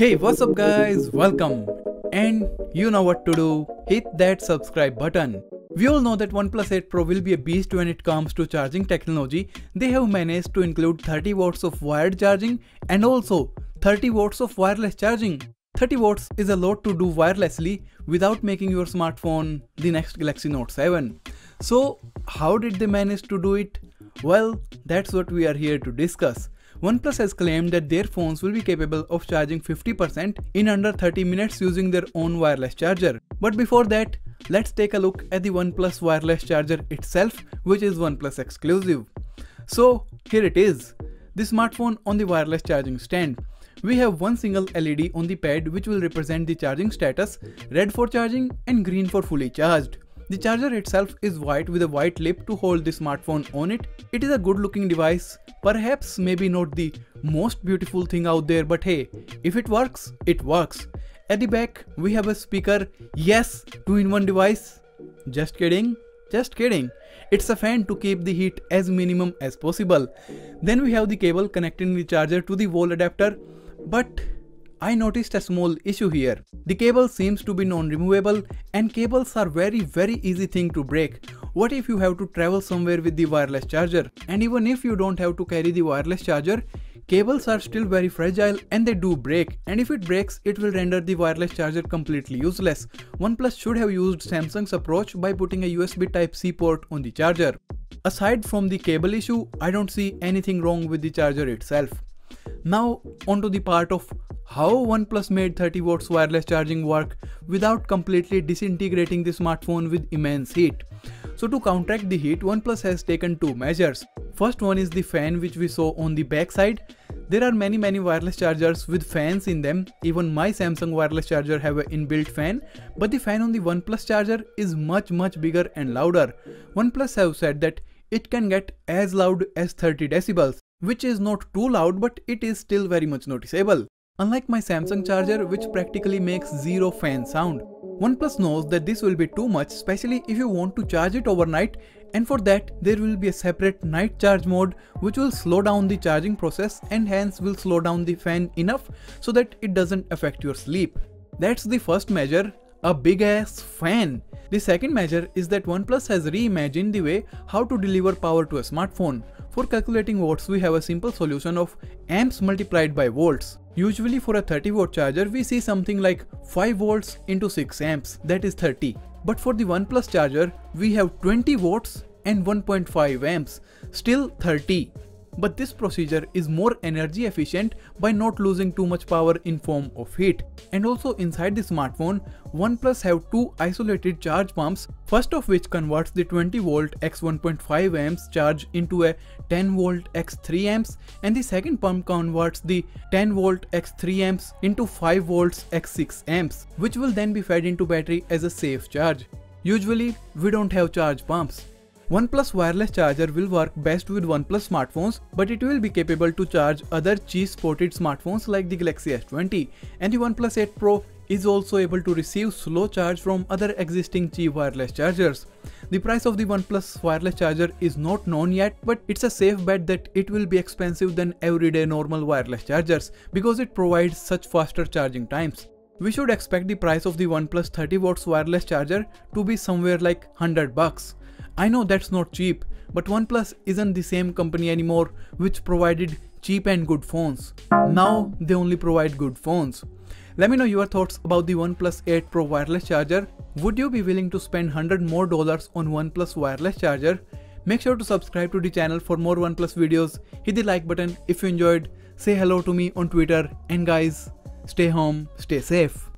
Hey, what's up guys, welcome, and you know what to do, hit that subscribe button. We all know that OnePlus 8 Pro will be a beast when it comes to charging technology. They have managed to include 30 watts of wired charging and also 30 watts of wireless charging. 30 watts is a lot to do wirelessly without making your smartphone the next Galaxy Note 7. So how did they manage to do it? Well, that's what we are here to discuss. OnePlus has claimed that their phones will be capable of charging 50% in under 30 minutes using their own wireless charger. But before that, let's take a look at the OnePlus wireless charger itself, which is OnePlus exclusive. So here it is, the smartphone on the wireless charging stand. We have one single LED on the pad which will represent the charging status, red for charging and green for fully charged. The charger itself is white with a white lip to hold the smartphone on it. It is a good looking device, perhaps maybe not the most beautiful thing out there, but hey, if it works, it works. At the back, we have a speaker. Yes, 2-in-1 device. Just kidding, just kidding. It's a fan to keep the heat as minimum as possible. Then we have the cable connecting the charger to the wall adapter, but I noticed a small issue here. The cable seems to be non-removable and cables are very easy thing to break. What if you have to travel somewhere with the wireless charger? And even if you don't have to carry the wireless charger, cables are still very fragile and they do break. And if it breaks, it will render the wireless charger completely useless. OnePlus should have used Samsung's approach by putting a USB Type-C port on the charger. Aside from the cable issue, I don't see anything wrong with the charger itself. Now onto the part of how OnePlus made 30 watts wireless charging work without completely disintegrating the smartphone with immense heat. So to counteract the heat, OnePlus has taken two measures. First one is the fan which we saw on the back side. There are many wireless chargers with fans in them. Even my Samsung wireless charger have an inbuilt fan, but the fan on the OnePlus charger is much bigger and louder. OnePlus have said that it can get as loud as 30 decibels, which is not too loud, but it is still very much noticeable. Unlike my Samsung charger, which practically makes zero fan sound. OnePlus knows that this will be too much, especially if you want to charge it overnight, and for that there will be a separate night charge mode which will slow down the charging process and hence will slow down the fan enough so that it doesn't affect your sleep. That's the first measure, a big ass fan. The second measure is that OnePlus has reimagined the way how to deliver power to a smartphone. For calculating watts, we have a simple solution of amps multiplied by volts. Usually for a 30 watt charger, we see something like 5 volts into 6 amps, that is 30. But for the OnePlus charger, we have 20 watts and 1.5 amps, still 30. But this procedure is more energy efficient by not losing too much power in form of heat. And also inside the smartphone, OnePlus have two isolated charge pumps, first of which converts the 20 volt x 1.5 amps charge into a 10 volt x 3 amps, and the second pump converts the 10 volt x 3 amps into 5 volts x 6 amps, which will then be fed into battery as a safe charge. Usually, we don't have charge pumps. OnePlus wireless charger will work best with OnePlus smartphones, but it will be capable to charge other Qi-supported smartphones like the Galaxy S20, and the OnePlus 8 Pro is also able to receive slow charge from other existing Qi wireless chargers. The price of the OnePlus wireless charger is not known yet, but it's a safe bet that it will be expensive than everyday normal wireless chargers because it provides such faster charging times. We should expect the price of the OnePlus 30 watts wireless charger to be somewhere like $100. I know that's not cheap, but OnePlus isn't the same company anymore which provided cheap and good phones. Now they only provide good phones. Let me know your thoughts about the OnePlus 8 Pro wireless charger. Would you be willing to spend $100 more on OnePlus wireless charger? Make sure to subscribe to the channel for more OnePlus videos. Hit the like button if you enjoyed. Say hello to me on Twitter, and guys, stay home, stay safe.